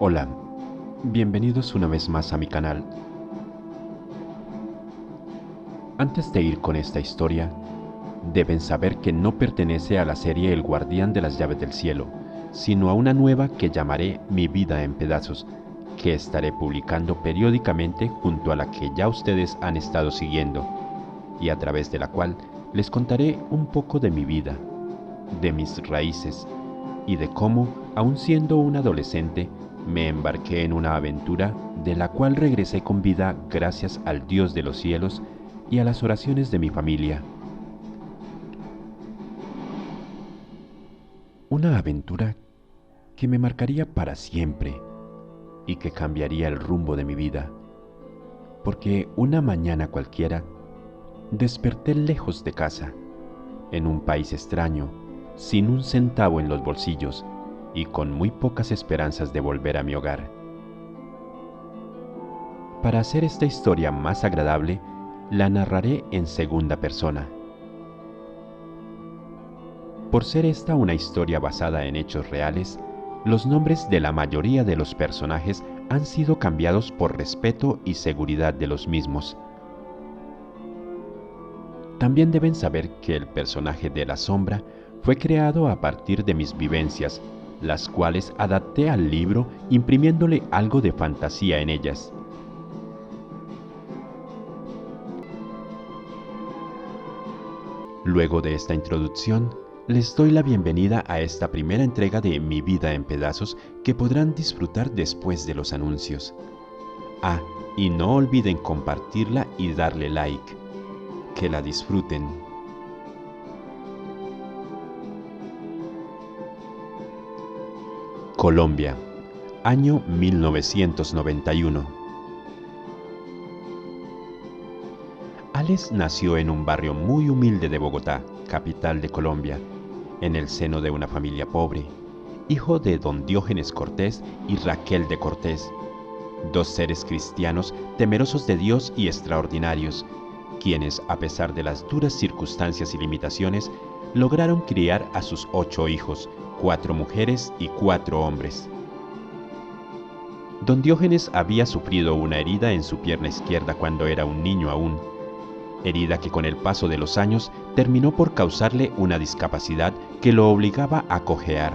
Hola, bienvenidos una vez más a mi canal. Antes de ir con esta historia, deben saber que no pertenece a la serie El Guardián de las Llaves del Cielo, sino a una nueva que llamaré Mi Vida en Pedazos, que estaré publicando periódicamente junto a la que ya ustedes han estado siguiendo, y a través de la cual les contaré un poco de mi vida, de mis raíces, y de cómo, aun siendo un adolescente, me embarqué en una aventura de la cual regresé con vida gracias al Dios de los cielos y a las oraciones de mi familia. Una aventura que me marcaría para siempre y que cambiaría el rumbo de mi vida, porque una mañana cualquiera desperté lejos de casa, en un país extraño, sin un centavo en los bolsillos y con muy pocas esperanzas de volver a mi hogar. Para hacer esta historia más agradable, la narraré en segunda persona. Por ser esta una historia basada en hechos reales, los nombres de la mayoría de los personajes han sido cambiados por respeto y seguridad de los mismos. También deben saber que el personaje de la sombra fue creado a partir de mis vivencias, las cuales adapté al libro imprimiéndole algo de fantasía en ellas. Luego de esta introducción, les doy la bienvenida a esta primera entrega de Mi Vida en Pedazos que podrán disfrutar después de los anuncios. Y no olviden compartirla y darle like. Que la disfruten. Colombia, año 1991. Alex nació en un barrio muy humilde de Bogotá, capital de Colombia, en el seno de una familia pobre, hijo de don Diógenes Cortés y Raquel de Cortés, dos seres cristianos temerosos de Dios y extraordinarios, quienes, a pesar de las duras circunstancias y limitaciones, lograron criar a sus 8 hijos, 4 mujeres y 4 hombres. Don Diógenes había sufrido una herida en su pierna izquierda cuando era un niño aún, herida que con el paso de los años terminó por causarle una discapacidad que lo obligaba a cojear.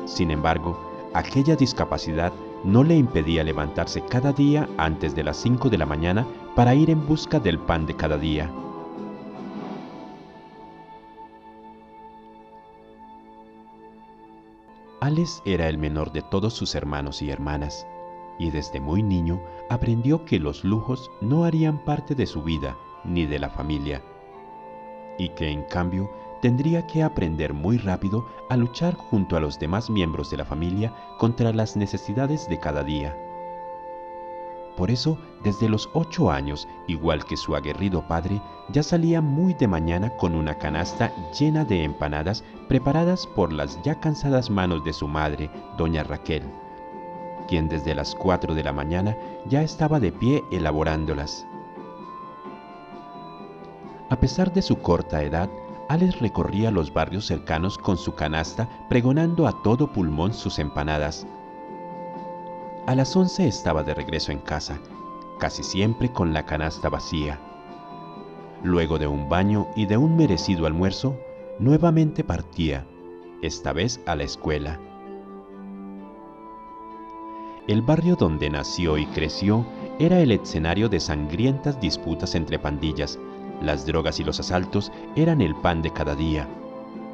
Sin embargo, aquella discapacidad no le impedía levantarse cada día antes de las 5 de la mañana para ir en busca del pan de cada día. Alex era el menor de todos sus hermanos y hermanas, y desde muy niño aprendió que los lujos no harían parte de su vida ni de la familia, y que en cambio tendría que aprender muy rápido a luchar junto a los demás miembros de la familia contra las necesidades de cada día. Por eso, desde los 8 años, igual que su aguerrido padre, ya salía muy de mañana con una canasta llena de empanadas preparadas por las ya cansadas manos de su madre, doña Raquel, quien desde las 4 de la mañana ya estaba de pie elaborándolas. A pesar de su corta edad, Alex recorría los barrios cercanos con su canasta pregonando a todo pulmón sus empanadas. A las 11 estaba de regreso en casa, casi siempre con la canasta vacía. Luego de un baño y de un merecido almuerzo, nuevamente partía, esta vez a la escuela. El barrio donde nació y creció era el escenario de sangrientas disputas entre pandillas. Las drogas y los asaltos eran el pan de cada día.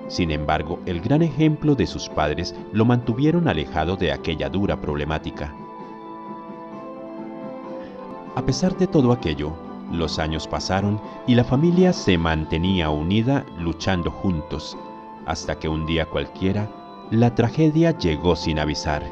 Sin embargo, el gran ejemplo de sus padres lo mantuvieron alejado de aquella dura problemática. A pesar de todo aquello, los años pasaron y la familia se mantenía unida luchando juntos, hasta que un día cualquiera, la tragedia llegó sin avisar.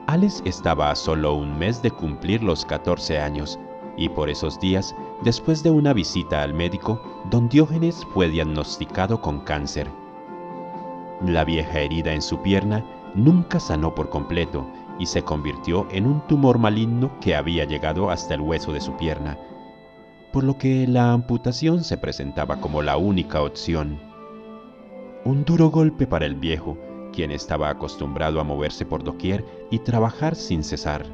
Alex estaba a solo un mes de cumplir los 14 años, y por esos días, después de una visita al médico, don Diógenes fue diagnosticado con cáncer. La vieja herida en su pierna nunca sanó por completo y se convirtió en un tumor maligno que había llegado hasta el hueso de su pierna, por lo que la amputación se presentaba como la única opción. Un duro golpe para el viejo, quien estaba acostumbrado a moverse por doquier y trabajar sin cesar.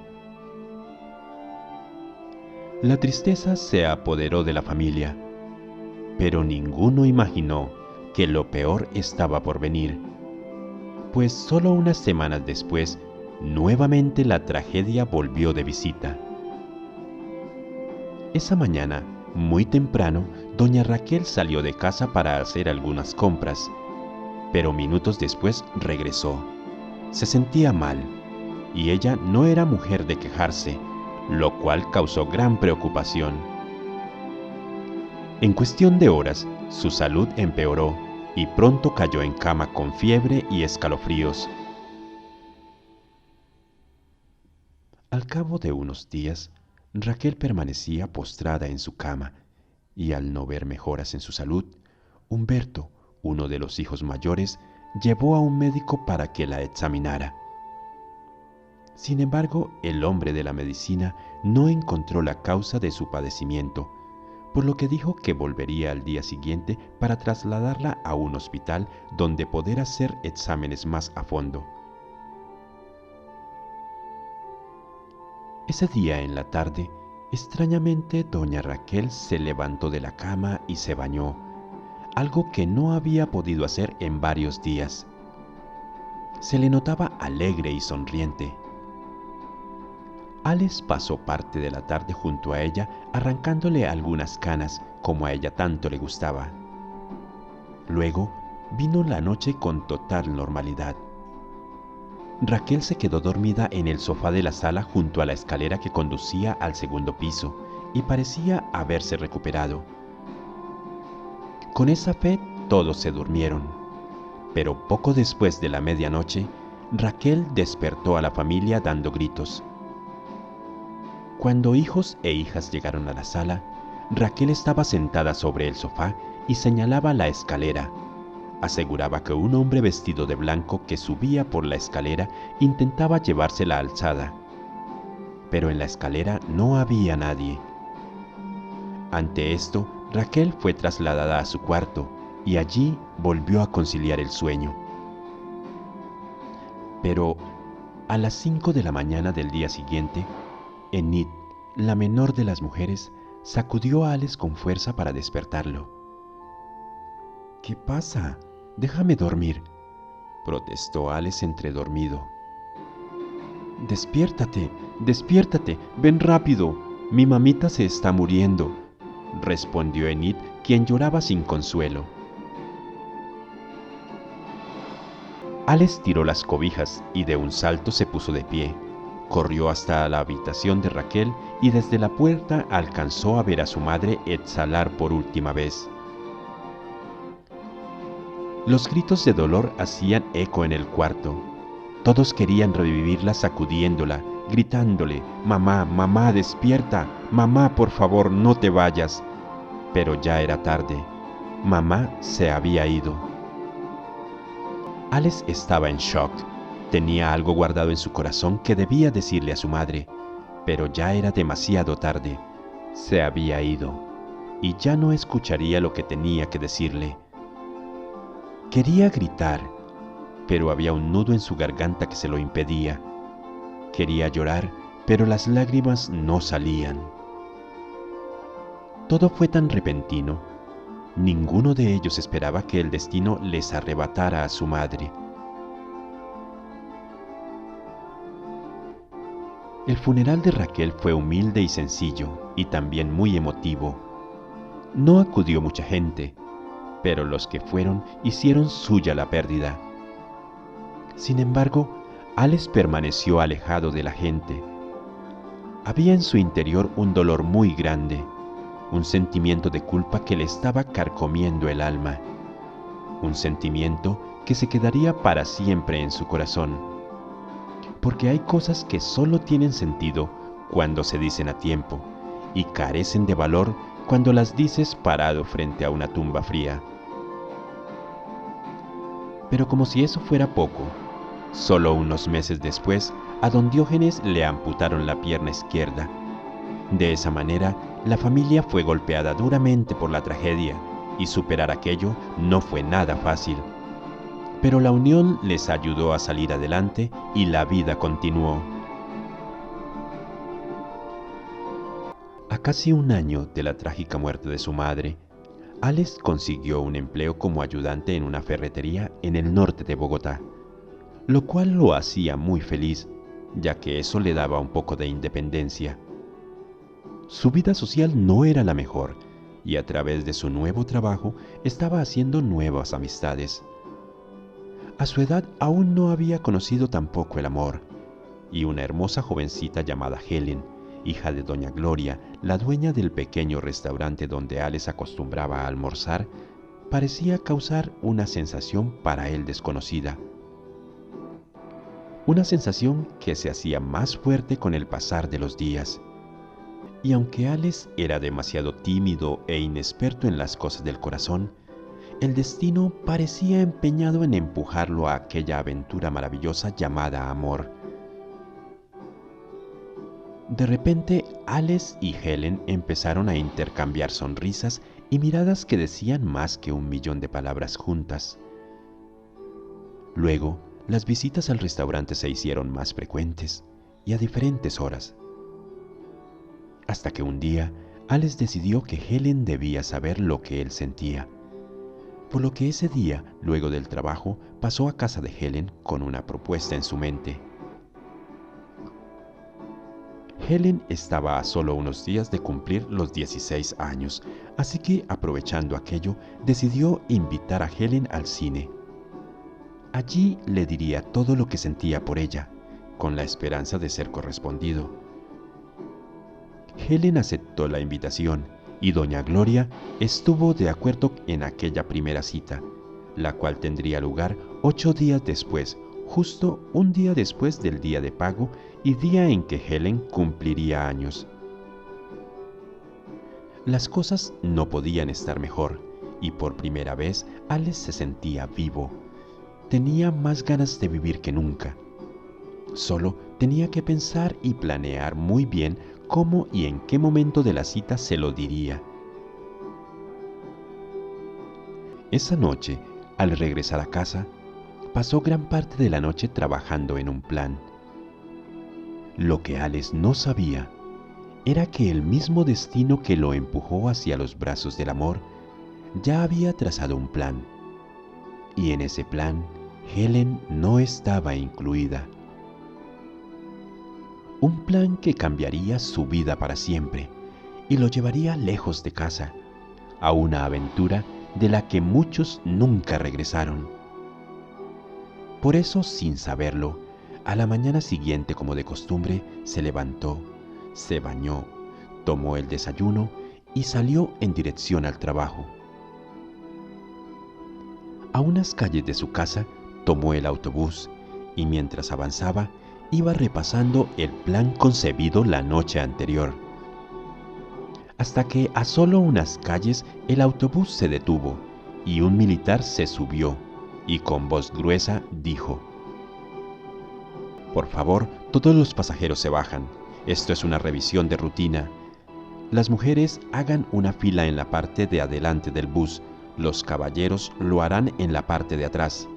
La tristeza se apoderó de la familia, pero ninguno imaginó que lo peor estaba por venir, pues solo unas semanas después, nuevamente la tragedia volvió de visita. Esa mañana, muy temprano, doña Raquel salió de casa para hacer algunas compras, pero minutos después regresó. Se sentía mal, y ella no era mujer de quejarse, lo cual causó gran preocupación. En cuestión de horas, su salud empeoró y pronto cayó en cama con fiebre y escalofríos. Al cabo de unos días, Raquel permanecía postrada en su cama y al no ver mejoras en su salud, Humberto, uno de los hijos mayores, llevó a un médico para que la examinara. Sin embargo, el hombre de la medicina no encontró la causa de su padecimiento, por lo que dijo que volvería al día siguiente para trasladarla a un hospital donde poder hacer exámenes más a fondo. Ese día en la tarde, extrañamente doña Raquel se levantó de la cama y se bañó, algo que no había podido hacer en varios días. Se le notaba alegre y sonriente. Alex pasó parte de la tarde junto a ella arrancándole algunas canas como a ella tanto le gustaba. Luego vino la noche con total normalidad. Raquel se quedó dormida en el sofá de la sala junto a la escalera que conducía al segundo piso y parecía haberse recuperado. Con esa fe todos se durmieron, pero poco después de la medianoche, Raquel despertó a la familia dando gritos. Cuando hijos e hijas llegaron a la sala, Raquel estaba sentada sobre el sofá y señalaba la escalera. Aseguraba que un hombre vestido de blanco que subía por la escalera intentaba llevarse la alzada, pero en la escalera no había nadie. Ante esto, Raquel fue trasladada a su cuarto y allí volvió a conciliar el sueño. Pero a las 5 de la mañana del día siguiente, Enid, la menor de las mujeres, sacudió a Alex con fuerza para despertarlo. «¿Qué pasa? Déjame dormir», protestó Alex entre dormido. «Despiértate, despiértate, ven rápido, mi mamita se está muriendo», respondió Enid, quien lloraba sin consuelo. Alex tiró las cobijas y de un salto se puso de pie. Corrió hasta la habitación de Raquel y desde la puerta alcanzó a ver a su madre exhalar por última vez. Los gritos de dolor hacían eco en el cuarto. Todos querían revivirla sacudiéndola, gritándole: «Mamá, mamá, despierta, mamá, por favor, no te vayas». Pero ya era tarde. Mamá se había ido. Alex estaba en shock. Tenía algo guardado en su corazón que debía decirle a su madre, pero ya era demasiado tarde. Se había ido, y ya no escucharía lo que tenía que decirle. Quería gritar, pero había un nudo en su garganta que se lo impedía. Quería llorar, pero las lágrimas no salían. Todo fue tan repentino. Ninguno de ellos esperaba que el destino les arrebatara a su madre. El funeral de Raquel fue humilde y sencillo, y también muy emotivo. No acudió mucha gente, pero los que fueron hicieron suya la pérdida. Sin embargo, Alex permaneció alejado de la gente. Había en su interior un dolor muy grande, un sentimiento de culpa que le estaba carcomiendo el alma, un sentimiento que se quedaría para siempre en su corazón. Porque hay cosas que solo tienen sentido cuando se dicen a tiempo y carecen de valor cuando las dices parado frente a una tumba fría. Pero como si eso fuera poco, solo unos meses después, a don Diógenes le amputaron la pierna izquierda. De esa manera, la familia fue golpeada duramente por la tragedia y superar aquello no fue nada fácil. pero la unión les ayudó a salir adelante y la vida continuó. A casi un año de la trágica muerte de su madre, Alex consiguió un empleo como ayudante en una ferretería en el norte de Bogotá, lo cual lo hacía muy feliz, ya que eso le daba un poco de independencia. Su vida social no era la mejor, y a través de su nuevo trabajo estaba haciendo nuevas amistades. A su edad aún no había conocido tampoco el amor, y una hermosa jovencita llamada Helen, hija de doña Gloria, la dueña del pequeño restaurante donde Alex acostumbraba a almorzar, parecía causar una sensación para él desconocida. Una sensación que se hacía más fuerte con el pasar de los días. Y aunque Alex era demasiado tímido e inexperto en las cosas del corazón, el destino parecía empeñado en empujarlo a aquella aventura maravillosa llamada amor. De repente, Alex y Helen empezaron a intercambiar sonrisas y miradas que decían más que 1.000.000 de palabras juntas. Luego, las visitas al restaurante se hicieron más frecuentes y a diferentes horas. Hasta que un día, Alex decidió que Helen debía saber lo que él sentía. Por lo que ese día, luego del trabajo, pasó a casa de Helen con una propuesta en su mente. Helen estaba a solo unos días de cumplir los 16 años, así que aprovechando aquello, decidió invitar a Helen al cine. Allí le diría todo lo que sentía por ella, con la esperanza de ser correspondido. Helen aceptó la invitación y doña Gloria estuvo de acuerdo en aquella primera cita, la cual tendría lugar 8 días después, justo un día después del día de pago y día en que Helen cumpliría años. Las cosas no podían estar mejor y por primera vez Alex se sentía vivo. Tenía más ganas de vivir que nunca. Solo tenía que pensar y planear muy bien cómo y en qué momento de la cita se lo diría. Esa noche, al regresar a casa, pasó gran parte de la noche trabajando en un plan. Lo que Alex no sabía era que el mismo destino que lo empujó hacia los brazos del amor ya había trazado un plan. Y en ese plan, Helen no estaba incluida. Un plan que cambiaría su vida para siempre y lo llevaría lejos de casa, a una aventura de la que muchos nunca regresaron. Por eso, sin saberlo, a la mañana siguiente, como de costumbre, se levantó, se bañó, tomó el desayuno y salió en dirección al trabajo. A unas calles de su casa, tomó el autobús y mientras avanzaba, iba repasando el plan concebido la noche anterior. Hasta que a solo unas calles el autobús se detuvo y un militar se subió y con voz gruesa dijo: «Por favor, todos los pasajeros se bajan. Esto es una revisión de rutina. Las mujeres hagan una fila en la parte de adelante del bus. Los caballeros lo harán en la parte de atrás.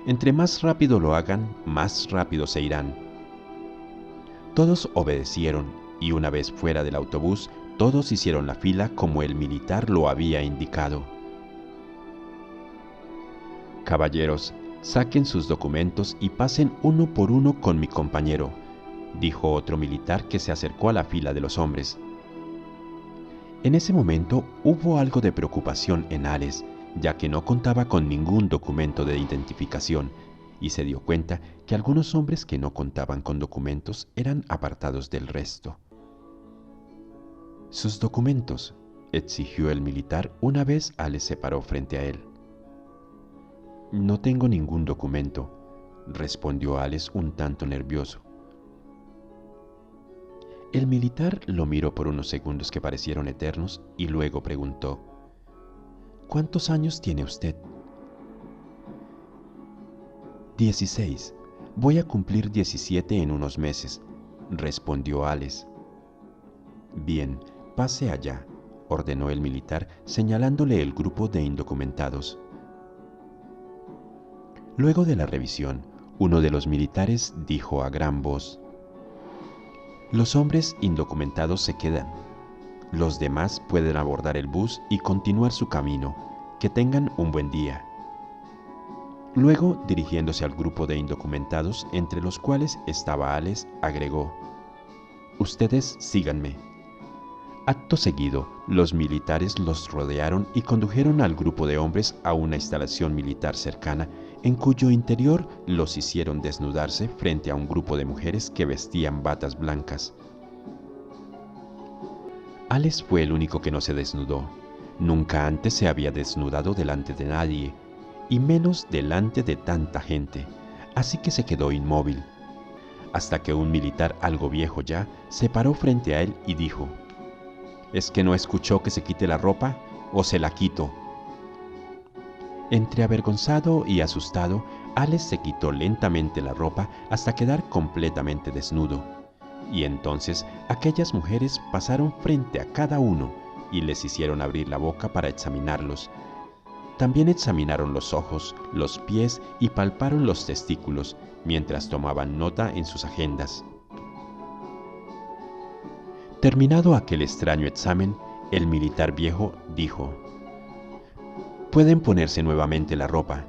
Entre más rápido lo hagan, más rápido se irán». Todos obedecieron y una vez fuera del autobús, todos hicieron la fila como el militar lo había indicado. «Caballeros, saquen sus documentos y pasen uno por uno con mi compañero», dijo otro militar que se acercó a la fila de los hombres. En ese momento hubo algo de preocupación en Alex, ya que no contaba con ningún documento de identificación, y se dio cuenta que algunos hombres que no contaban con documentos eran apartados del resto. «Sus documentos», exigió el militar una vez Alex se paró frente a él. «No tengo ningún documento», respondió Alex un tanto nervioso. El militar lo miró por unos segundos que parecieron eternos y luego preguntó: «¿Cuántos años tiene usted?» «16. Voy a cumplir 17 en unos meses», respondió Alex. «Bien, pase allá», ordenó el militar señalándole el grupo de indocumentados. Luego de la revisión, uno de los militares dijo a gran voz: «Los hombres indocumentados se quedan. Los demás pueden abordar el bus y continuar su camino. Que tengan un buen día». Luego, dirigiéndose al grupo de indocumentados, entre los cuales estaba Alex, agregó: «Ustedes síganme». Acto seguido, los militares los rodearon y condujeron al grupo de hombres a una instalación militar cercana, en cuyo interior los hicieron desnudarse frente a un grupo de mujeres que vestían batas blancas. Alex fue el único que no se desnudó. Nunca antes se había desnudado delante de nadie, y menos delante de tanta gente, así que se quedó inmóvil, hasta que un militar algo viejo ya se paró frente a él y dijo: «¿Es que no escuchó que se quite la ropa o se la quito?». Entre avergonzado y asustado, Alex se quitó lentamente la ropa hasta quedar completamente desnudo, y entonces aquellas mujeres pasaron frente a cada uno y les hicieron abrir la boca para examinarlos. También examinaron los ojos, los pies y palparon los testículos, mientras tomaban nota en sus agendas. Terminado aquel extraño examen, el militar viejo dijo: «Pueden ponerse nuevamente la ropa».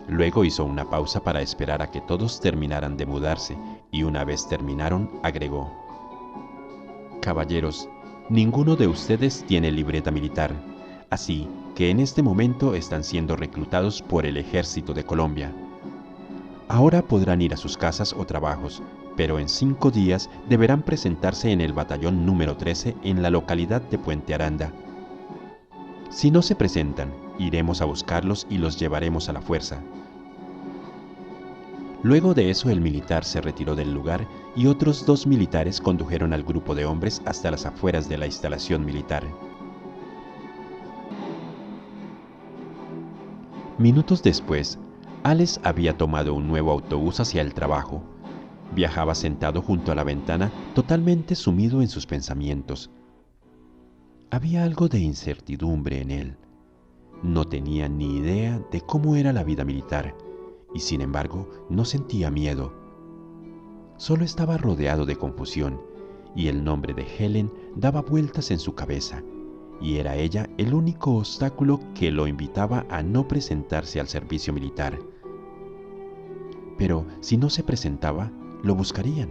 Luego hizo una pausa para esperar a que todos terminaran de mudarse, y una vez terminaron, agregó: «Caballeros, ninguno de ustedes tiene libreta militar, así que en este momento están siendo reclutados por el Ejército de Colombia. Ahora podrán ir a sus casas o trabajos, pero en 5 días deberán presentarse en el batallón número 13 en la localidad de Puente Aranda. Si no se presentan, iremos a buscarlos y los llevaremos a la fuerza». Luego de eso, el militar se retiró del lugar y otros 2 militares condujeron al grupo de hombres hasta las afueras de la instalación militar. Minutos después, Alex había tomado un nuevo autobús hacia el trabajo. Viajaba sentado junto a la ventana, totalmente sumido en sus pensamientos. Había algo de incertidumbre en él. No tenía ni idea de cómo era la vida militar, y sin embargo no sentía miedo. Solo estaba rodeado de confusión, y el nombre de Helen daba vueltas en su cabeza, y era ella el único obstáculo que lo invitaba a no presentarse al servicio militar. Pero si no se presentaba, lo buscarían.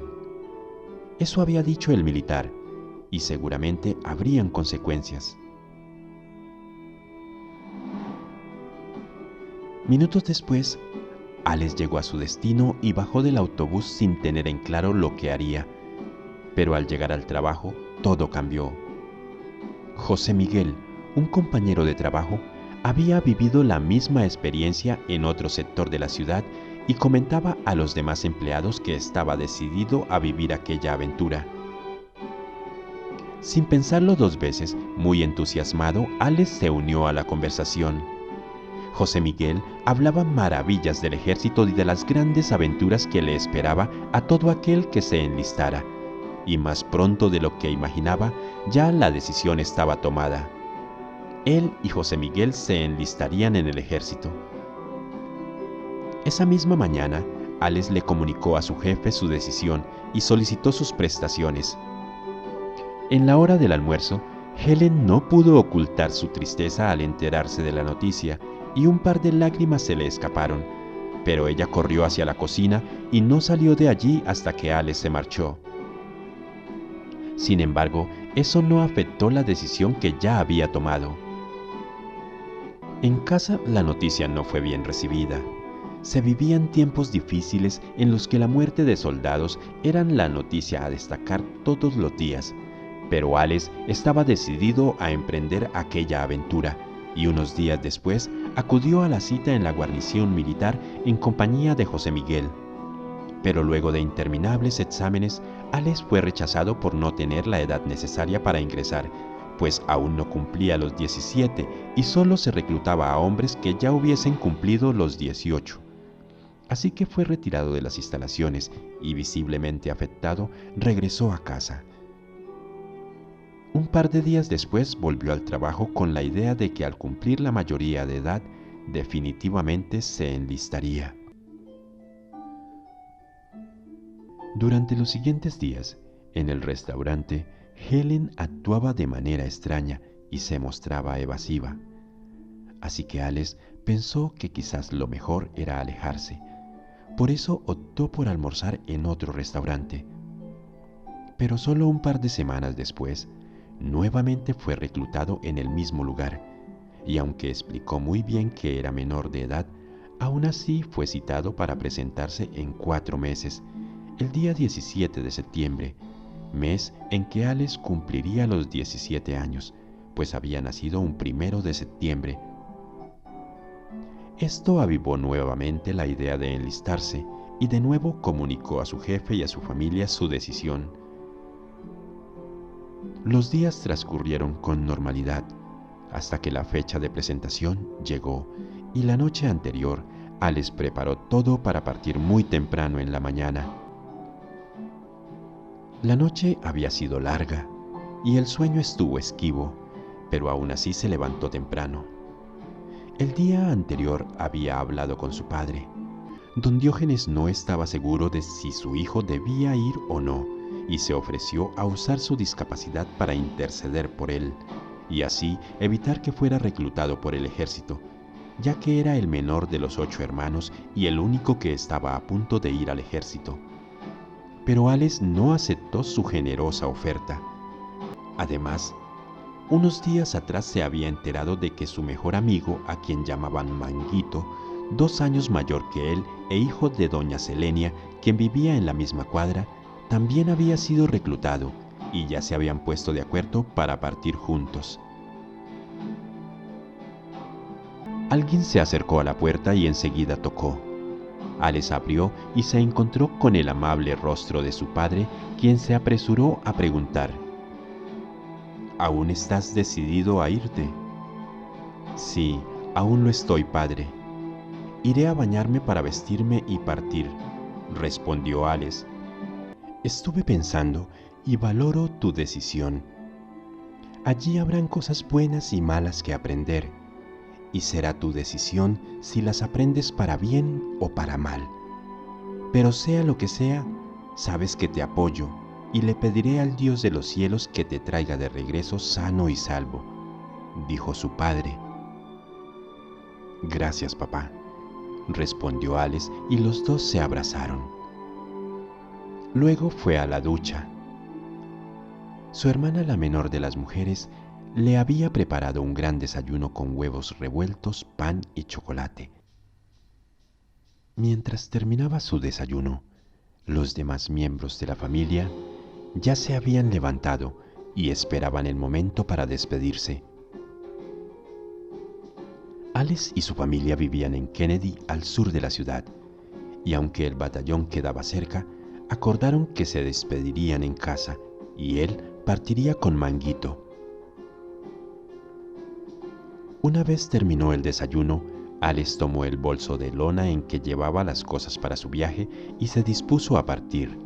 Eso había dicho el militar, y seguramente habrían consecuencias. Minutos después, Alex llegó a su destino y bajó del autobús sin tener en claro lo que haría. Pero al llegar al trabajo, todo cambió. José Miguel, un compañero de trabajo, había vivido la misma experiencia en otro sector de la ciudad y comentaba a los demás empleados que estaba decidido a vivir aquella aventura. Sin pensarlo 2 veces, muy entusiasmado, Alex se unió a la conversación. José Miguel hablaba maravillas del ejército y de las grandes aventuras que le esperaba a todo aquel que se enlistara, y más pronto de lo que imaginaba, ya la decisión estaba tomada. Él y José Miguel se enlistarían en el ejército. Esa misma mañana, Alex le comunicó a su jefe su decisión y solicitó sus prestaciones. En la hora del almuerzo, Helen no pudo ocultar su tristeza al enterarse de la noticia, y un par de lágrimas se le escaparon, pero ella corrió hacia la cocina y no salió de allí hasta que Alex se marchó. Sin embargo, eso no afectó la decisión que ya había tomado. En casa la noticia no fue bien recibida. Se vivían tiempos difíciles en los que la muerte de soldados eran la noticia a destacar todos los días, pero Alex estaba decidido a emprender aquella aventura, y unos días después acudió a la cita en la guarnición militar en compañía de José Miguel. Pero luego de interminables exámenes, Alex fue rechazado por no tener la edad necesaria para ingresar, pues aún no cumplía los 17 y solo se reclutaba a hombres que ya hubiesen cumplido los 18. Así que fue retirado de las instalaciones y, visiblemente afectado, regresó a casa. Un par de días después volvió al trabajo con la idea de que al cumplir la mayoría de edad definitivamente se enlistaría. Durante los siguientes días, en el restaurante, Helen actuaba de manera extraña y se mostraba evasiva. Así que Alex pensó que quizás lo mejor era alejarse. Por eso optó por almorzar en otro restaurante. Pero solo un par de semanas después, nuevamente fue reclutado en el mismo lugar, y aunque explicó muy bien que era menor de edad, aún así fue citado para presentarse en 4 meses, el día 17 de septiembre, mes en que Alex cumpliría los 17 años, pues había nacido un 1 de septiembre. Esto avivó nuevamente la idea de enlistarse y de nuevo comunicó a su jefe y a su familia su decisión. Los días transcurrieron con normalidad, hasta que la fecha de presentación llegó y la noche anterior Alex preparó todo para partir muy temprano en la mañana. La noche había sido larga y el sueño estuvo esquivo, pero aún así se levantó temprano. El día anterior había hablado con su padre. Don Diógenes no estaba seguro de si su hijo debía ir o no, y se ofreció a usar su discapacidad para interceder por él, y así evitar que fuera reclutado por el ejército, ya que era el menor de los 8 hermanos y el único que estaba a punto de ir al ejército. Pero Alex no aceptó su generosa oferta. Además, unos días atrás se había enterado de que su mejor amigo, a quien llamaban Manguito, 2 años mayor que él e hijo de doña Selenia, quien vivía en la misma cuadra, también había sido reclutado y ya se habían puesto de acuerdo para partir juntos. Alguien se acercó a la puerta y enseguida tocó. Alex abrió y se encontró con el amable rostro de su padre, quien se apresuró a preguntar: ¿Aún estás decidido a irte? Sí, aún lo estoy, padre. Iré a bañarme para vestirme y partir, respondió Alex. Estuve pensando y valoro tu decisión. Allí habrán cosas buenas y malas que aprender, y será tu decisión si las aprendes para bien o para mal. Pero sea lo que sea, sabes que te apoyo, y le pediré al Dios de los cielos que te traiga de regreso sano y salvo, dijo su padre. Gracias, papá, respondió Alex, y los dos se abrazaron. Luego fue a la ducha. Su hermana, la menor de las mujeres, le había preparado un gran desayuno con huevos revueltos, pan y chocolate. Mientras terminaba su desayuno, los demás miembros de la familia ya se habían levantado y esperaban el momento para despedirse. Alex y su familia vivían en Kennedy, al sur de la ciudad, y aunque el batallón quedaba cerca, acordaron que se despedirían en casa y él partiría con Manguito. Una vez terminó el desayuno, Alex tomó el bolso de lona en que llevaba las cosas para su viaje y se dispuso a partir.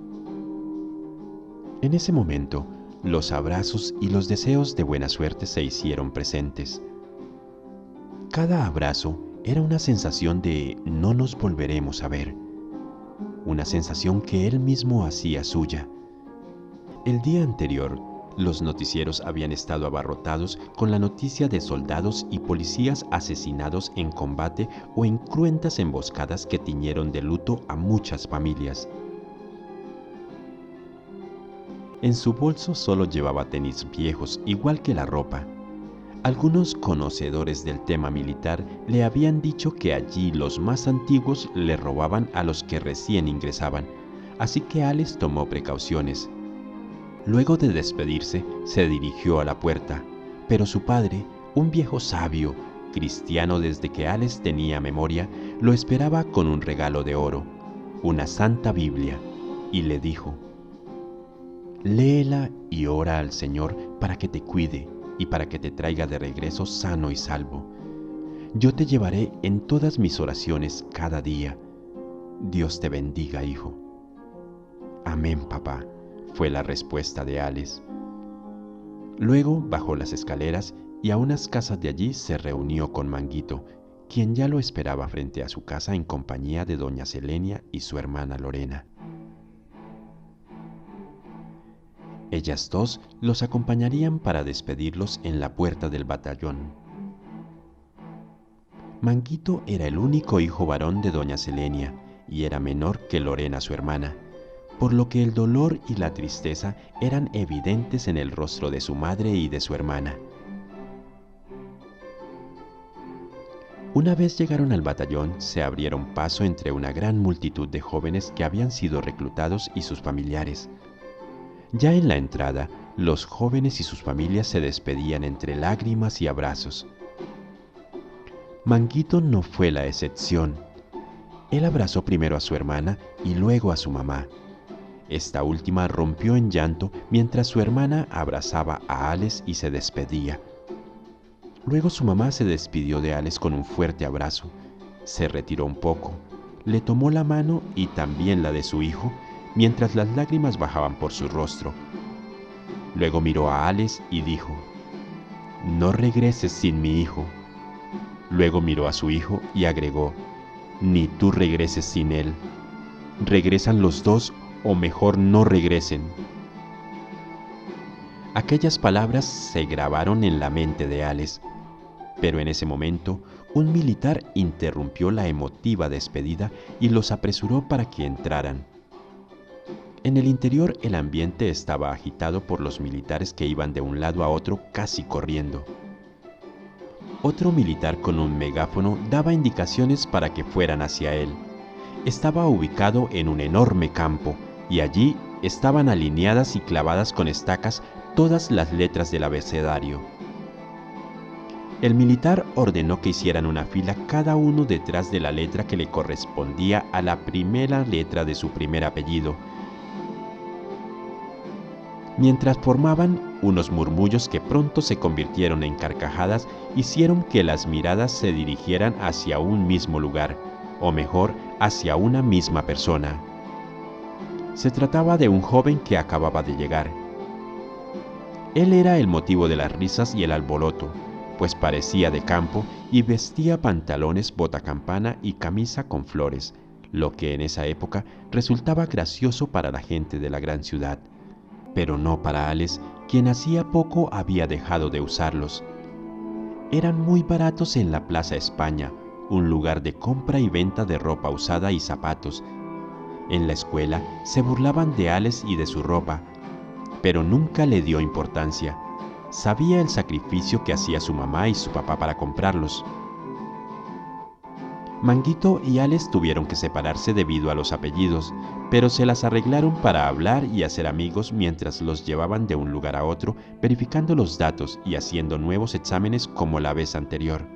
En ese momento, los abrazos y los deseos de buena suerte se hicieron presentes. Cada abrazo era una sensación de no nos volveremos a ver, una sensación que él mismo hacía suya. El día anterior, los noticieros habían estado abarrotados con la noticia de soldados y policías asesinados en combate o en cruentas emboscadas que tiñeron de luto a muchas familias. En su bolso solo llevaba tenis viejos, igual que la ropa. Algunos conocedores del tema militar le habían dicho que allí los más antiguos le robaban a los que recién ingresaban, así que Alex tomó precauciones. Luego de despedirse, se dirigió a la puerta, pero su padre, un viejo sabio, cristiano desde que Alex tenía memoria, lo esperaba con un regalo de oro, una santa Biblia, y le dijo: léela y ora al Señor para que te cuide y para que te traiga de regreso sano y salvo. Yo te llevaré en todas mis oraciones cada día. Dios te bendiga, hijo. Amén, papá, fue la respuesta de Alex. Luego bajó las escaleras y a unas casas de allí se reunió con Manguito, quien ya lo esperaba frente a su casa en compañía de doña Selenia y su hermana Lorena. Ellas dos los acompañarían para despedirlos en la puerta del batallón. Manguito era el único hijo varón de doña Selenia y era menor que Lorena, su hermana, por lo que el dolor y la tristeza eran evidentes en el rostro de su madre y de su hermana. Una vez llegaron al batallón, se abrieron paso entre una gran multitud de jóvenes que habían sido reclutados y sus familiares. Ya en la entrada, los jóvenes y sus familias se despedían entre lágrimas y abrazos. Manguito no fue la excepción. Él abrazó primero a su hermana y luego a su mamá. Esta última rompió en llanto mientras su hermana abrazaba a Alex y se despedía. Luego su mamá se despidió de Alex con un fuerte abrazo. Se retiró un poco, le tomó la mano y también la de su hijo, mientras las lágrimas bajaban por su rostro. Luego miró a Alex y dijo: «No regreses sin mi hijo». Luego miró a su hijo y agregó: «Ni tú regreses sin él. Regresan los dos o mejor no regresen». Aquellas palabras se grabaron en la mente de Alex, pero en ese momento un militar interrumpió la emotiva despedida y los apresuró para que entraran. En el interior el ambiente estaba agitado por los militares que iban de un lado a otro casi corriendo. Otro militar con un megáfono daba indicaciones para que fueran hacia él. Estaba ubicado en un enorme campo y allí estaban alineadas y clavadas con estacas todas las letras del abecedario. El militar ordenó que hicieran una fila cada uno detrás de la letra que le correspondía a la primera letra de su primer apellido. Mientras formaban, unos murmullos que pronto se convirtieron en carcajadas hicieron que las miradas se dirigieran hacia un mismo lugar, o mejor, hacia una misma persona. Se trataba de un joven que acababa de llegar. Él era el motivo de las risas y el alboroto, pues parecía de campo y vestía pantalones botacampana y camisa con flores, lo que en esa época resultaba gracioso para la gente de la gran ciudad, pero no para Alex, quien hacía poco había dejado de usarlos. Eran muy baratos en la Plaza España, un lugar de compra y venta de ropa usada y zapatos. En la escuela se burlaban de Alex y de su ropa, pero nunca le dio importancia. Sabía el sacrificio que hacía su mamá y su papá para comprarlos. Manguito y Alex tuvieron que separarse debido a los apellidos, pero se las arreglaron para hablar y hacer amigos mientras los llevaban de un lugar a otro, verificando los datos y haciendo nuevos exámenes como la vez anterior.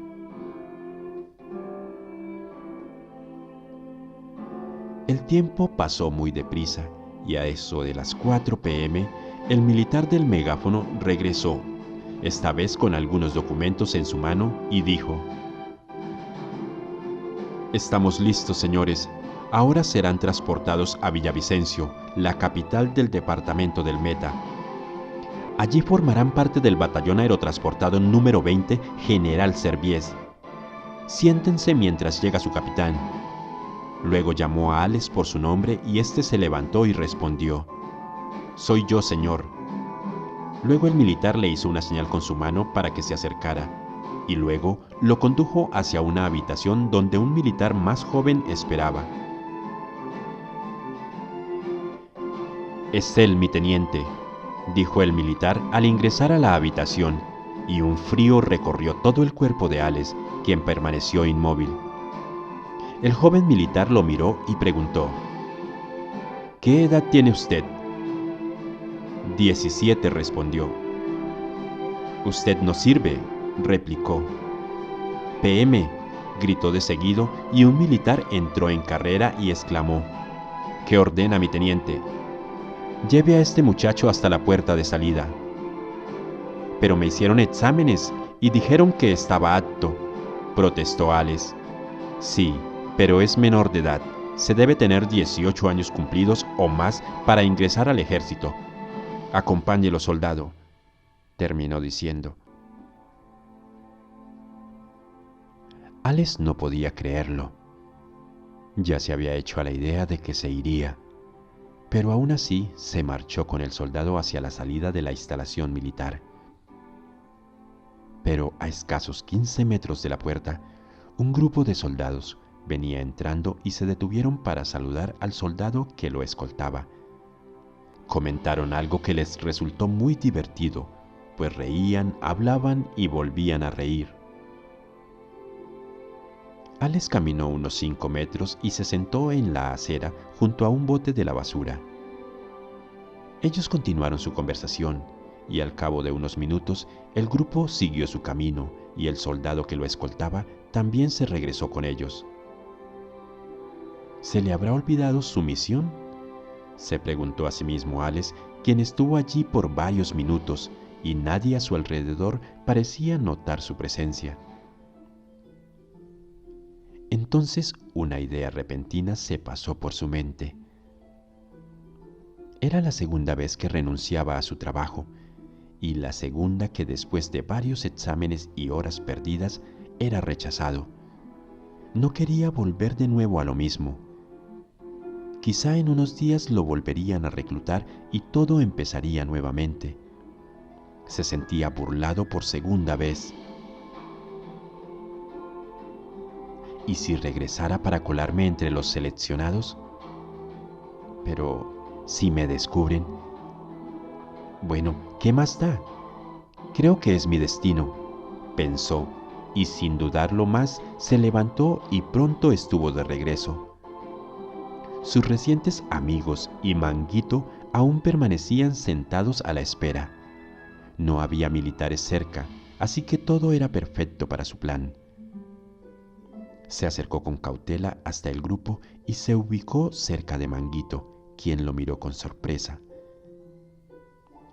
El tiempo pasó muy deprisa y a eso de las 4 p.m., el militar del megáfono regresó, esta vez con algunos documentos en su mano, y dijo: «Estamos listos, señores. Ahora serán transportados a Villavicencio, la capital del departamento del Meta. Allí formarán parte del batallón aerotransportado número 20, General Serviés. Siéntense mientras llega su capitán». Luego llamó a Alex por su nombre y éste se levantó y respondió: «Soy yo, señor». Luego el militar le hizo una señal con su mano para que se acercara, y luego lo condujo hacia una habitación donde un militar más joven esperaba. «Es él, mi teniente», dijo el militar al ingresar a la habitación, y un frío recorrió todo el cuerpo de Alex, quien permaneció inmóvil. El joven militar lo miró y preguntó: «¿Qué edad tiene usted?». «17», respondió. «Usted no sirve», replicó. «PM», gritó de seguido, y un militar entró en carrera y exclamó: «¿Qué ordena, mi teniente?». «Lleve a este muchacho hasta la puerta de salida». «Pero me hicieron exámenes y dijeron que estaba apto», protestó Alex. «Sí, pero es menor de edad. Se debe tener 18 años cumplidos o más para ingresar al ejército. Acompáñelo, soldado», terminó diciendo. Alex no podía creerlo. Ya se había hecho a la idea de que se iría, pero aún así se marchó con el soldado hacia la salida de la instalación militar. Pero a escasos 15 metros de la puerta, un grupo de soldados venía entrando y se detuvieron para saludar al soldado que lo escoltaba. Comentaron algo que les resultó muy divertido, pues reían, hablaban y volvían a reír. Alex caminó unos 5 metros y se sentó en la acera junto a un bote de la basura. Ellos continuaron su conversación y al cabo de unos minutos el grupo siguió su camino y el soldado que lo escoltaba también se regresó con ellos. ¿Se le habrá olvidado su misión?, se preguntó a sí mismo Alex, quien estuvo allí por varios minutos y nadie a su alrededor parecía notar su presencia. Entonces una idea repentina se pasó por su mente. Era la segunda vez que renunciaba a su trabajo y la segunda que después de varios exámenes y horas perdidas era rechazado. No quería volver de nuevo a lo mismo. Quizá en unos días lo volverían a reclutar y todo empezaría nuevamente. Se sentía burlado por segunda vez. ¿Y si regresara para colarme entre los seleccionados? Pero si me descubren, bueno, ¿qué más da? Creo que es mi destino, pensó, y sin dudarlo más se levantó y pronto estuvo de regreso. Sus recientes amigos y Manguito aún permanecían sentados a la espera. No había militares cerca, así que todo era perfecto para su plan. Se acercó con cautela hasta el grupo y se ubicó cerca de Manguito, quien lo miró con sorpresa.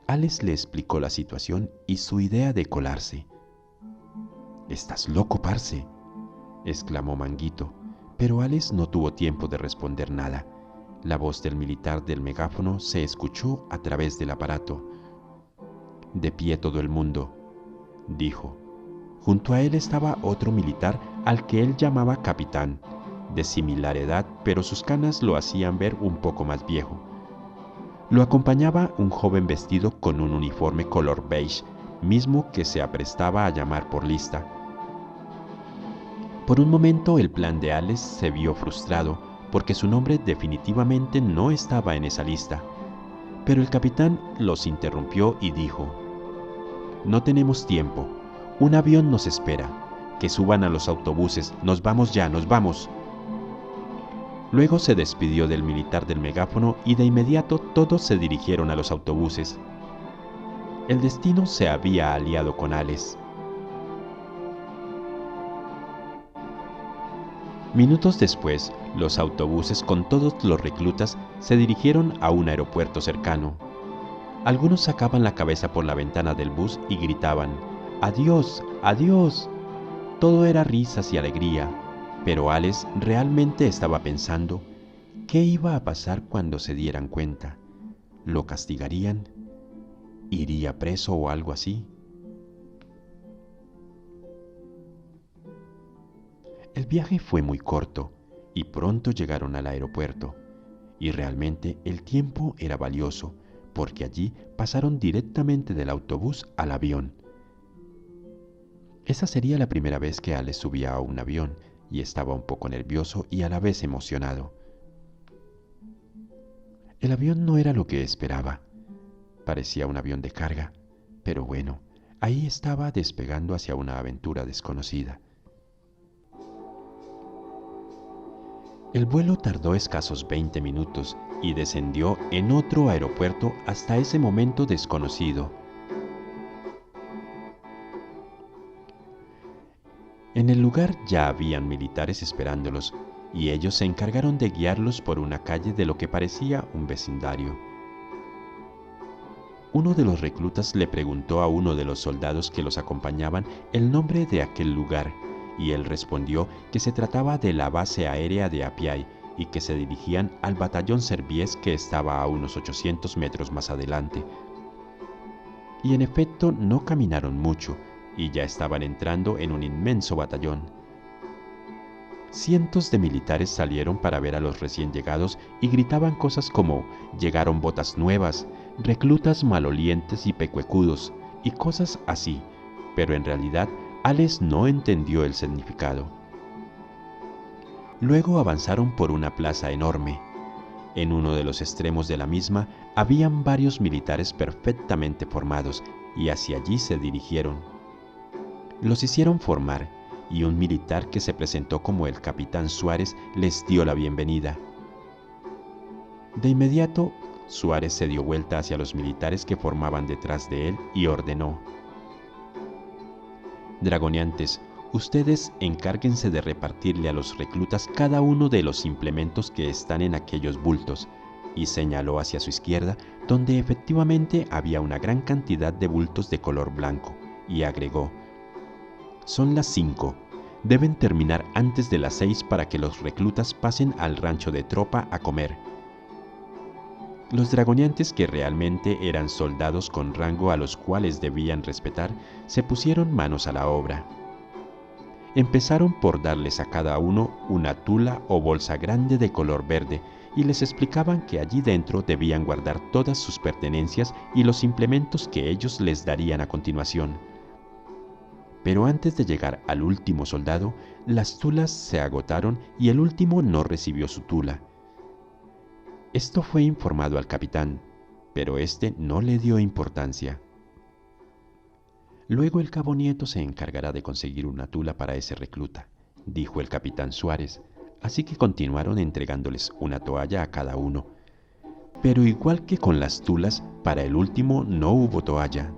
Alex le explicó la situación y su idea de colarse. «¿Estás loco, parce?», exclamó Manguito, pero Alex no tuvo tiempo de responder nada. La voz del militar del megáfono se escuchó a través del aparato. «De pie todo el mundo», dijo. Junto a él estaba otro militar al que él llamaba capitán, de similar edad, pero sus canas lo hacían ver un poco más viejo. Lo acompañaba un joven vestido con un uniforme color beige, mismo que se aprestaba a llamar por lista. Por un momento el plan de Alex se vio frustrado, porque su nombre definitivamente no estaba en esa lista. Pero el capitán los interrumpió y dijo: «No tenemos tiempo. Un avión nos espera. Que suban a los autobuses. Nos vamos ya, nos vamos». Luego se despidió del militar del megáfono y de inmediato todos se dirigieron a los autobuses. El destino se había aliado con Alex. Minutos después, los autobuses con todos los reclutas se dirigieron a un aeropuerto cercano. Algunos sacaban la cabeza por la ventana del bus y gritaban: «¡Adiós! ¡Adiós!». Todo era risas y alegría, pero Alex realmente estaba pensando: ¿qué iba a pasar cuando se dieran cuenta? ¿Lo castigarían? ¿Iría preso o algo así? El viaje fue muy corto y pronto llegaron al aeropuerto. Y realmente el tiempo era valioso, porque allí pasaron directamente del autobús al avión. Esa sería la primera vez que Alex subía a un avión y estaba un poco nervioso y a la vez emocionado. El avión no era lo que esperaba. Parecía un avión de carga, pero bueno, ahí estaba despegando hacia una aventura desconocida. El vuelo tardó escasos 20 minutos y descendió en otro aeropuerto hasta ese momento desconocido. En el lugar ya habían militares esperándolos y ellos se encargaron de guiarlos por una calle de lo que parecía un vecindario. Uno de los reclutas le preguntó a uno de los soldados que los acompañaban el nombre de aquel lugar, y él respondió que se trataba de la base aérea de Apiay y que se dirigían al batallón Serviés, que estaba a unos 800 metros más adelante. Y en efecto no caminaron mucho y ya estaban entrando en un inmenso batallón. Cientos de militares salieron para ver a los recién llegados y gritaban cosas como «llegaron botas nuevas», «reclutas malolientes y pecuecudos» y cosas así, pero en realidad Alex no entendió el significado. Luego avanzaron por una plaza enorme. En uno de los extremos de la misma habían varios militares perfectamente formados y hacia allí se dirigieron. Los hicieron formar y un militar que se presentó como el capitán Suárez les dio la bienvenida. De inmediato, Suárez se dio vuelta hacia los militares que formaban detrás de él y ordenó: «Dragoneantes, ustedes encárguense de repartirle a los reclutas cada uno de los implementos que están en aquellos bultos», y señaló hacia su izquierda, donde efectivamente había una gran cantidad de bultos de color blanco, y agregó: «Son las 5. Deben terminar antes de las 6 para que los reclutas pasen al rancho de tropa a comer». Los dragoneantes, que realmente eran soldados con rango a los cuales debían respetar, se pusieron manos a la obra. Empezaron por darles a cada uno una tula o bolsa grande de color verde y les explicaban que allí dentro debían guardar todas sus pertenencias y los implementos que ellos les darían a continuación. Pero antes de llegar al último soldado, las tulas se agotaron y el último no recibió su tula. Esto fue informado al capitán, pero este no le dio importancia. «Luego el cabo Nieto se encargará de conseguir una tula para ese recluta», dijo el capitán Suárez, así que continuaron entregándoles una toalla a cada uno. Pero igual que con las tulas, para el último no hubo toalla.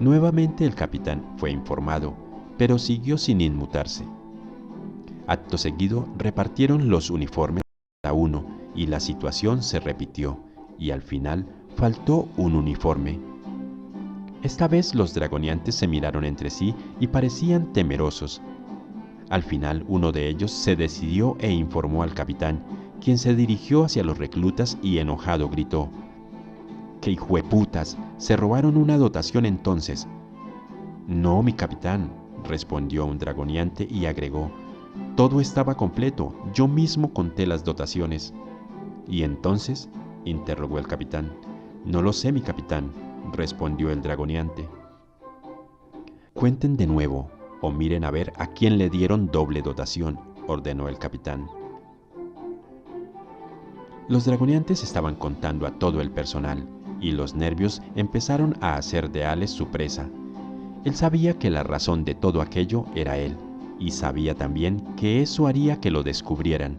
Nuevamente el capitán fue informado, pero siguió sin inmutarse. Acto seguido repartieron los uniformes a cada uno y la situación se repitió, y al final faltó un uniforme. Esta vez los dragoneantes se miraron entre sí y parecían temerosos. Al final uno de ellos se decidió e informó al capitán, quien se dirigió hacia los reclutas y enojado gritó: «¡Qué hijueputas! ¡Se robaron una dotación entonces!». «No, mi capitán», respondió un dragoneante y agregó: «todo estaba completo, yo mismo conté las dotaciones». «¿Y entonces?», interrogó el capitán. «No lo sé, mi capitán», respondió el dragoneante. «Cuenten de nuevo, o miren a ver a quién le dieron doble dotación», ordenó el capitán. Los dragoneantes estaban contando a todo el personal, y los nervios empezaron a hacer de Alex su presa. Él sabía que la razón de todo aquello era él, y sabía también que eso haría que lo descubrieran.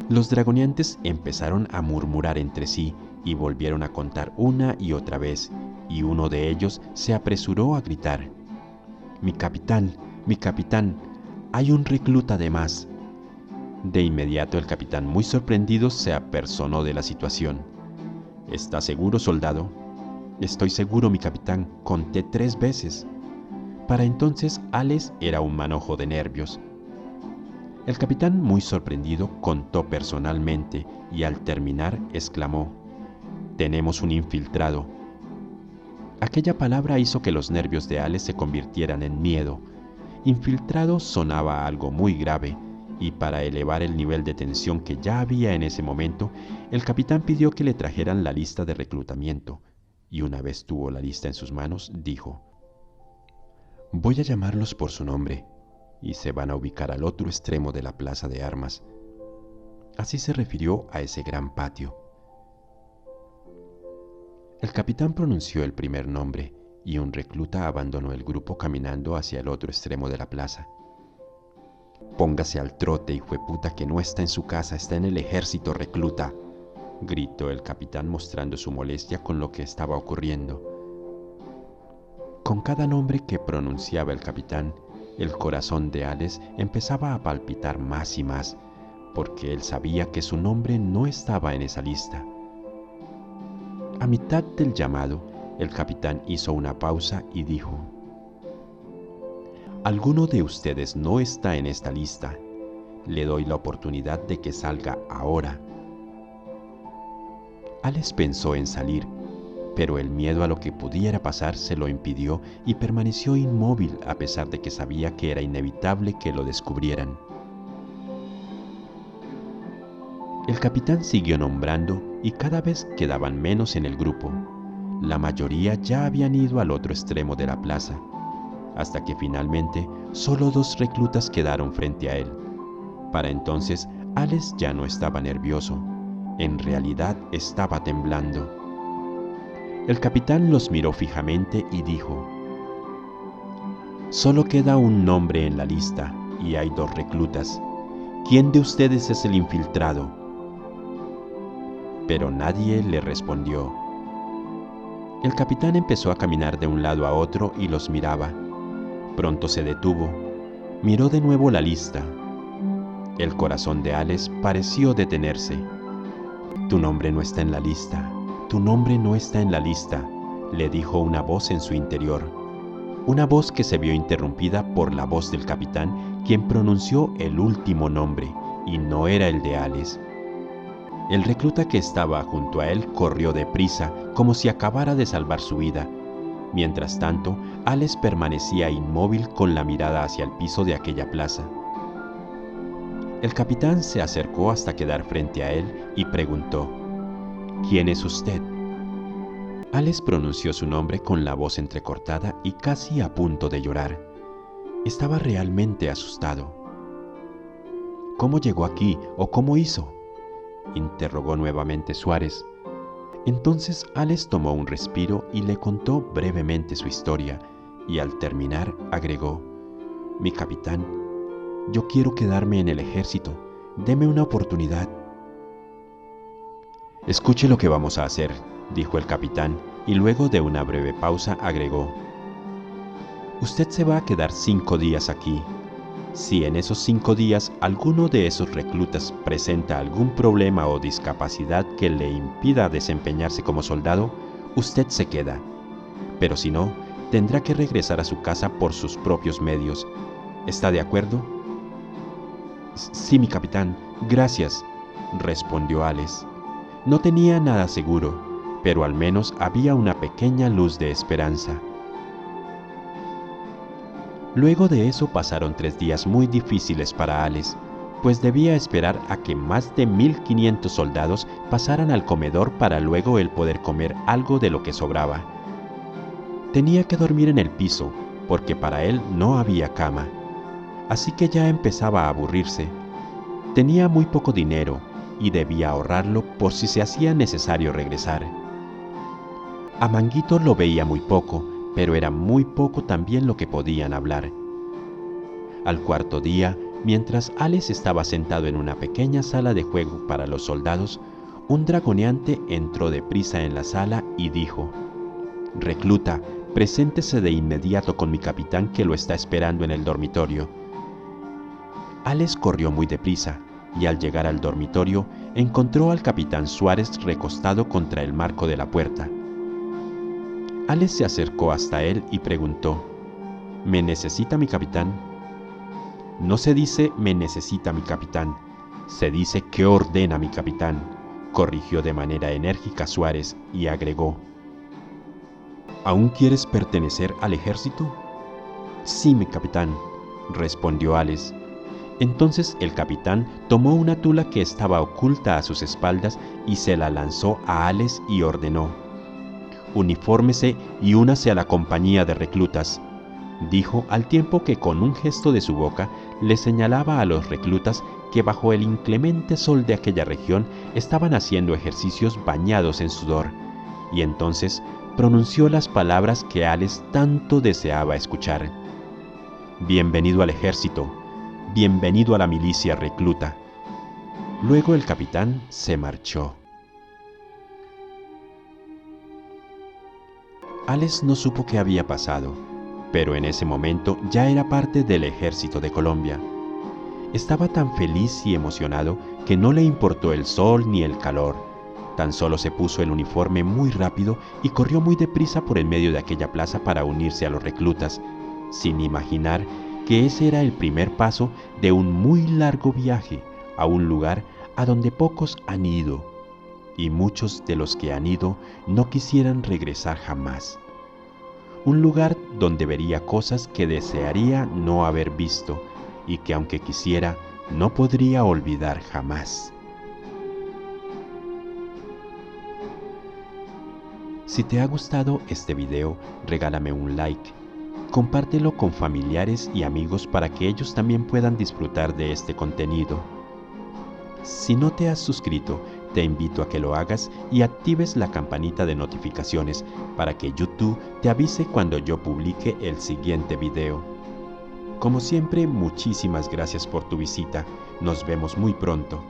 Los dragoneantes empezaron a murmurar entre sí y volvieron a contar una y otra vez, y uno de ellos se apresuró a gritar: mi capitán, hay un recluta de más». De inmediato el capitán, muy sorprendido, se apersonó de la situación. «¿Está seguro, soldado?». «Estoy seguro, mi capitán, conté 3 veces». Para entonces Alex era un manojo de nervios. El capitán, muy sorprendido, contó personalmente y al terminar exclamó: «Tenemos un infiltrado». Aquella palabra hizo que los nervios de Alex se convirtieran en miedo. Infiltrado sonaba a algo muy grave, y para elevar el nivel de tensión que ya había en ese momento, el capitán pidió que le trajeran la lista de reclutamiento, y una vez tuvo la lista en sus manos, dijo: «Voy a llamarlos por su nombre, y se van a ubicar al otro extremo de la plaza de armas». Así se refirió a ese gran patio. El capitán pronunció el primer nombre, y un recluta abandonó el grupo caminando hacia el otro extremo de la plaza. «Póngase al trote, hijueputa, que no está en su casa, está en el ejército, recluta», gritó el capitán mostrando su molestia con lo que estaba ocurriendo. Con cada nombre que pronunciaba el capitán, el corazón de Alex empezaba a palpitar más y más, porque él sabía que su nombre no estaba en esa lista. A mitad del llamado, el capitán hizo una pausa y dijo: «Alguno de ustedes no está en esta lista. Le doy la oportunidad de que salga ahora». Alex pensó en salir, pero el miedo a lo que pudiera pasar se lo impidió y permaneció inmóvil a pesar de que sabía que era inevitable que lo descubrieran. El capitán siguió nombrando y cada vez quedaban menos en el grupo. La mayoría ya habían ido al otro extremo de la plaza, hasta que finalmente solo 2 reclutas quedaron frente a él. Para entonces, Alex ya no estaba nervioso. En realidad estaba temblando. El capitán los miró fijamente y dijo: «Solo queda un nombre en la lista y hay 2 reclutas. ¿Quién de ustedes es el infiltrado?». Pero nadie le respondió. El capitán empezó a caminar de un lado a otro y los miraba. Pronto se detuvo. Miró de nuevo la lista. El corazón de Alex pareció detenerse. «Tu nombre no está en la lista. Tu nombre no está en la lista», le dijo una voz en su interior. Una voz que se vio interrumpida por la voz del capitán, quien pronunció el último nombre, y no era el de Alex. El recluta que estaba junto a él corrió deprisa, como si acabara de salvar su vida. Mientras tanto, Alex permanecía inmóvil con la mirada hacia el piso de aquella plaza. El capitán se acercó hasta quedar frente a él y preguntó: «¿Quién es usted?». Alex pronunció su nombre con la voz entrecortada y casi a punto de llorar. Estaba realmente asustado. «¿Cómo llegó aquí o cómo hizo?», interrogó nuevamente Suárez. Entonces Alex tomó un respiro y le contó brevemente su historia, y al terminar agregó: «Mi capitán, yo quiero quedarme en el ejército. Deme una oportunidad». «Escuche lo que vamos a hacer», dijo el capitán, y luego de una breve pausa agregó: «Usted se va a quedar 5 días aquí. Si en esos 5 días alguno de esos reclutas presenta algún problema o discapacidad que le impida desempeñarse como soldado, usted se queda. Pero si no, tendrá que regresar a su casa por sus propios medios. ¿Está de acuerdo?». «Sí, mi capitán, gracias», respondió Alex. No tenía nada seguro, pero al menos había una pequeña luz de esperanza. Luego de eso pasaron 3 días muy difíciles para Alex, pues debía esperar a que más de 1500 soldados pasaran al comedor para luego él poder comer algo de lo que sobraba. Tenía que dormir en el piso, porque para él no había cama. Así que ya empezaba a aburrirse. Tenía muy poco dinero y debía ahorrarlo por si se hacía necesario regresar. A Manguito lo veía muy poco, pero era muy poco también lo que podían hablar. Al 4.º día, mientras Alex estaba sentado en una pequeña sala de juego para los soldados, un dragoneante entró deprisa en la sala y dijo: «Recluta, preséntese de inmediato con mi capitán que lo está esperando en el dormitorio». Alex corrió muy deprisa y al llegar al dormitorio encontró al capitán Suárez recostado contra el marco de la puerta. Alex se acercó hasta él y preguntó: «¿Me necesita mi capitán?». «No se dice me necesita mi capitán, se dice qué ordena mi capitán», corrigió de manera enérgica Suárez y agregó: «¿Aún quieres pertenecer al ejército?». «Sí, mi capitán», respondió Alex. Entonces el capitán tomó una tula que estaba oculta a sus espaldas y se la lanzó a Alex y ordenó: «Unifórmese y únase a la compañía de reclutas», dijo al tiempo que con un gesto de su boca le señalaba a los reclutas que bajo el inclemente sol de aquella región estaban haciendo ejercicios bañados en sudor, y entonces pronunció las palabras que Alex tanto deseaba escuchar: «Bienvenido al ejército, bienvenido a la milicia recluta». Luego el capitán se marchó. Alex no supo qué había pasado, pero en ese momento ya era parte del ejército de Colombia. Estaba tan feliz y emocionado que no le importó el sol ni el calor. Tan solo se puso el uniforme muy rápido y corrió muy deprisa por el medio de aquella plaza para unirse a los reclutas, sin imaginar que ese era el primer paso de un muy largo viaje a un lugar a donde pocos han ido y muchos de los que han ido no quisieran regresar jamás. Un lugar donde vería cosas que desearía no haber visto y que aunque quisiera, no podría olvidar jamás. Si te ha gustado este video, regálame un like. Compártelo con familiares y amigos para que ellos también puedan disfrutar de este contenido. Si no te has suscrito, te invito a que lo hagas y actives la campanita de notificaciones para que YouTube te avise cuando yo publique el siguiente video. Como siempre, muchísimas gracias por tu visita. Nos vemos muy pronto.